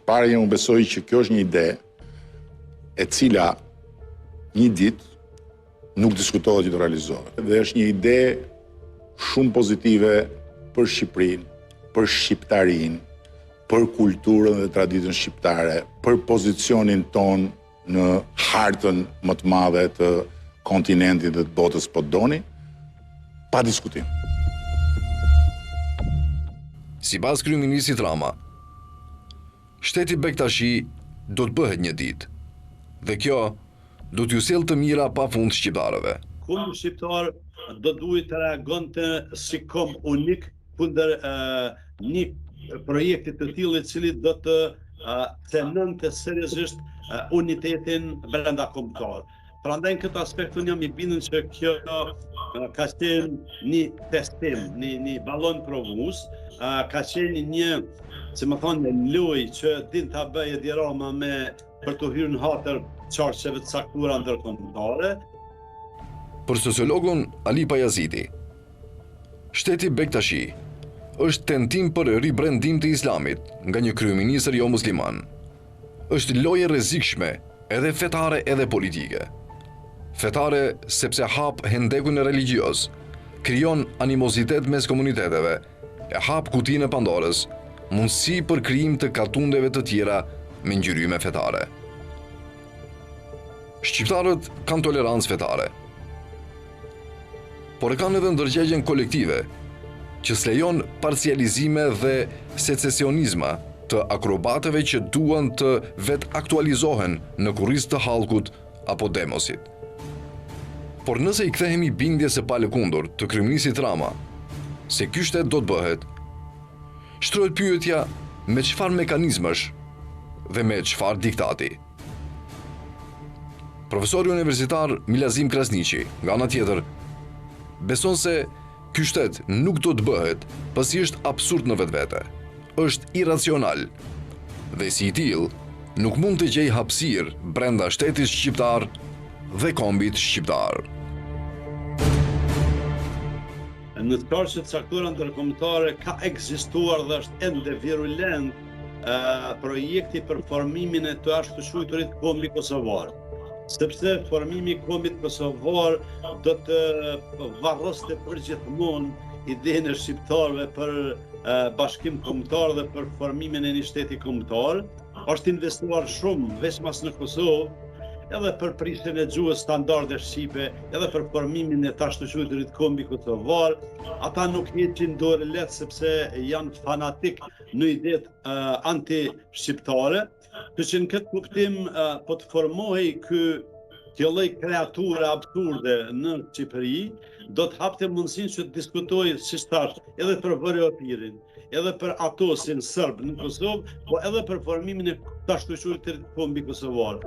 Përpara unë besoj që kjo është një ide e cila një ditë nuk diskutohet që të realizohet. Dhe është një ide shumë pozitive për Shqipërinë, për shqiptarinë, për kulturën dhe traditën shqiptare, për pozicionin ton në hartën më të madhe të kontinentit dhe të botës po doni, pa diskutim. Sipas kryeministrit Rama, shteti Bektashi do të bëhet një ditë, dhe kjo do t'ju sjellë të mira pafund shqiptarëve. Kombë shqiptar do duhet të reagonte si kom unik kundër një projekti të tillë i cili do të cenonte seriozisht unitetin brenda kombëtar. Prandaj në këtë aspekt unë jam i bindur që kjo ka qenë një testim, një ballon provues, ka qenë një, si më thonë, lojë që din ta bëjë Edi Rama për të hyrë në hatër çarqeve të caktuara ndërkombëtare. Për sociologun Ali Pajaziti, shteti Bektashi është tentim për ribrendim të islamit nga një kryeministër jo musliman. Është lojë e rrezikshme, edhe fetare edhe politike. Fetare sepse hap hendekun e religjioz, krijon animozitet mes komuniteteve, e hap kutinë e Pandorës, mundësi për krijim të katundeve të tjera me ngjyrime fetare. Shqiptarët kanë tolerancë fetare, por e kanë edhe ndërgjegjen kolektive, që s'lejon parcializime dhe secesionizma të akrobatëve që duan të vetë aktualizohen në kurrizë të hallkut apo demosit. Por nëse i kthehemi bindjes së palëkundur të kryeministit Rama se ky shtet do të bëhet, shtrohet pyetja me çfarë mekanizmash dhe me çfarë diktati. Profesori universitar Milazim Krasniqi, nga ana tjetër, beson se ky shtet nuk do të bëhet pasi është absurd në vetvete, është iracional dhe si i tillë nuk mund të gjejë hapësirë brenda shtetit shqiptar dhe kombit shqiptar. Në të çarqe të caktuara ndërkombëtare ka ekzistuar dhe është ende virulent projekti për formimin e të ashtu quajturit kombi kosovar. Sepse formimi i kombit kosovar do të varroste përgjithmonë idenë e shqiptarëve për bashkim kombëtar dhe për formimin e një shteti kombëtar. Është investuar shumë veç mas në Kosovë, edhe për prishjen e gjuhës standarde shqipe, edhe për formimin e të ashtu quajturit kombi kosovar. Ata nuk heqin dorë lehtë sepse janë fanatik në idetë anti-shqiptare. Që në këtë kuptim po të formohej kjo lloj kreature absurde në Shqipëri, do të hapte mundësinë që të diskutojë siç thash, edhe për Vëriopirin, edhe për atosin serb në Kosovë, po edhe për formimin e të ashtu quajturit kombi kosovar.